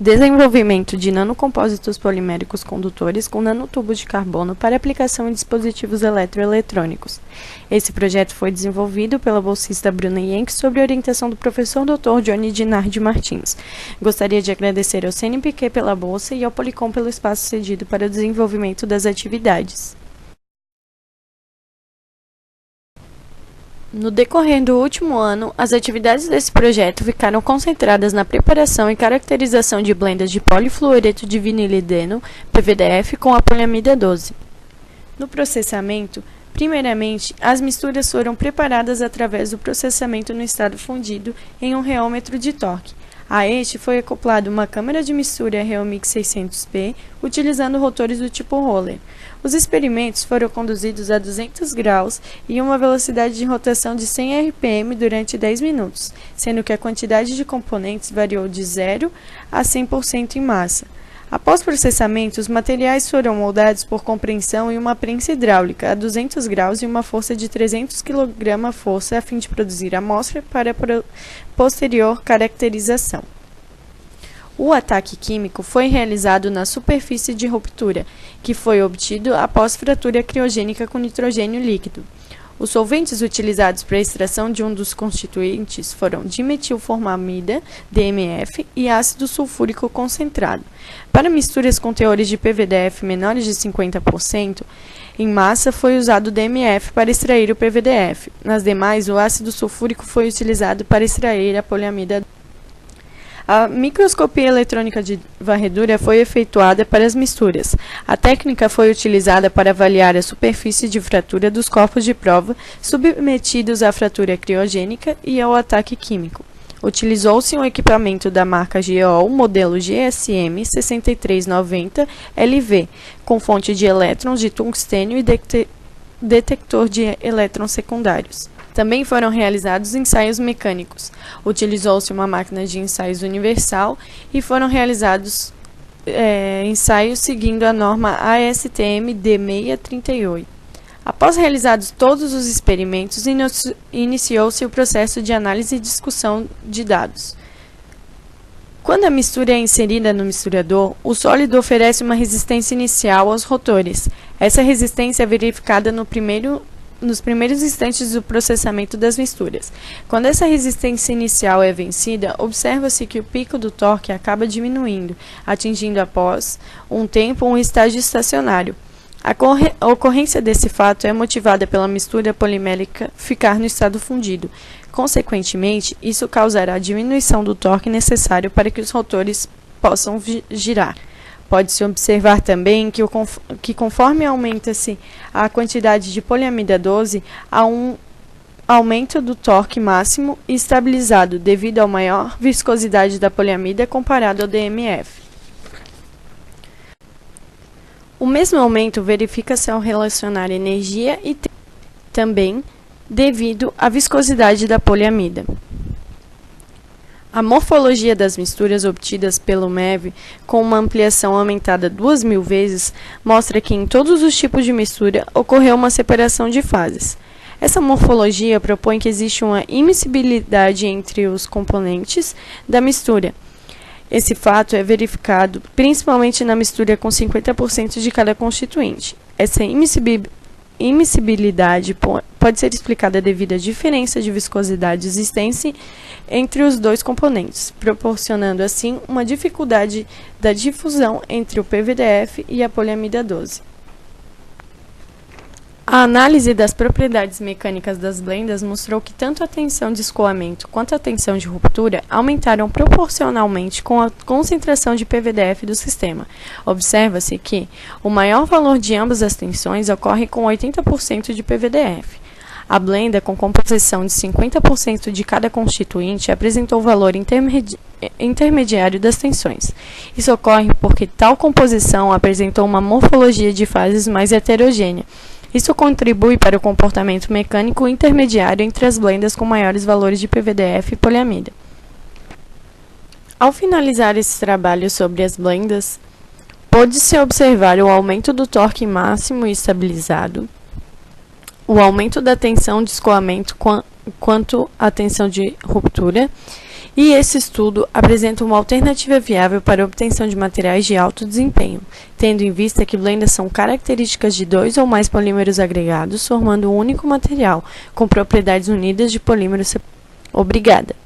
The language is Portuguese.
Desenvolvimento de nanocompósitos poliméricos condutores com nanotubos de carbono para aplicação em dispositivos eletroeletrônicos. Esse projeto foi desenvolvido pela bolsista Bruna Yenck sob orientação do professor Dr. Johnny Dinardi Martins. Gostaria de agradecer ao CNPq pela bolsa e ao Policom pelo espaço cedido para o desenvolvimento das atividades. No decorrer do último ano, as atividades desse projeto ficaram concentradas na preparação e caracterização de blendas de polifluoreto de vinilideno, PVDF, com a poliamida 12. No processamento, primeiramente, as misturas foram preparadas através do processamento no estado fundido em um reômetro de torque. A este foi acoplada uma câmara de mistura Reomix 600P, utilizando rotores do tipo roller. Os experimentos foram conduzidos a 200 graus e uma velocidade de rotação de 100 RPM durante 10 minutos, sendo que a quantidade de componentes variou de 0 a 100% em massa. Após processamento, os materiais foram moldados por compreensão em uma prensa hidráulica a 200 graus e uma força de 300 kg/força a fim de produzir amostra para posterior caracterização. O ataque químico foi realizado na superfície de ruptura, que foi obtido após fratura criogênica com nitrogênio líquido. Os solventes utilizados para a extração de um dos constituintes foram dimetilformamida, DMF, e ácido sulfúrico concentrado. Para misturas com teores de PVDF menores de 50%, em massa foi usado o DMF para extrair o PVDF. Nas demais, o ácido sulfúrico foi utilizado para extrair a poliamida. A microscopia eletrônica de varredura foi efetuada para as misturas. A técnica foi utilizada para avaliar a superfície de fratura dos corpos de prova submetidos à fratura criogênica e ao ataque químico. Utilizou-se um equipamento da marca GEOL, modelo GSM 6390 LV, com fonte de elétrons de tungstênio e detector de elétrons secundários. Também foram realizados ensaios mecânicos. Utilizou-se uma máquina de ensaios universal e foram realizados ensaios seguindo a norma ASTM D638. Após realizados todos os experimentos, iniciou-se o processo de análise e discussão de dados. Quando a mistura é inserida no misturador, o sólido oferece uma resistência inicial aos rotores. Essa resistência é verificada nos primeiros instantes do processamento das misturas. Quando essa resistência inicial é vencida, observa-se que o pico do torque acaba diminuindo, atingindo após um tempo um estágio estacionário. A ocorrência desse fato é motivada pela mistura polimérica ficar no estado fundido. Consequentemente, isso causará a diminuição do torque necessário para que os rotores possam girar. Pode-se observar também que conforme aumenta-se a quantidade de poliamida 12, há um aumento do torque máximo estabilizado devido à maior viscosidade da poliamida comparado ao DMF. O mesmo aumento verifica-se ao relacionar energia e tempo, também devido à viscosidade da poliamida. A morfologia das misturas obtidas pelo MEV, com uma ampliação aumentada 2.000 vezes, mostra que em todos os tipos de mistura ocorreu uma separação de fases. Essa morfologia propõe que existe uma imiscibilidade entre os componentes da mistura. Esse fato é verificado principalmente na mistura com 50% de cada constituinte. Essa immiscibilidade pode ser explicada devido à diferença de viscosidade existente entre os dois componentes, proporcionando assim uma dificuldade da difusão entre o PVDF e a poliamida 12. A análise das propriedades mecânicas das blendas mostrou que tanto a tensão de escoamento quanto a tensão de ruptura aumentaram proporcionalmente com a concentração de PVDF do sistema. Observa-se que o maior valor de ambas as tensões ocorre com 80% de PVDF. A blenda, com composição de 50% de cada constituinte, apresentou o valor intermediário das tensões. Isso ocorre porque tal composição apresentou uma morfologia de fases mais heterogênea. Isso contribui para o comportamento mecânico intermediário entre as blendas com maiores valores de PVDF e poliamida. Ao finalizar esse trabalho sobre as blendas, pôde-se observar o aumento do torque máximo e estabilizado, o aumento da tensão de escoamento quanto à tensão de ruptura E esse estudo apresenta uma alternativa viável para a obtenção de materiais de alto desempenho, tendo em vista que blendas são características de dois ou mais polímeros agregados, formando um único material, com propriedades unidas de polímeros separados. Obrigada!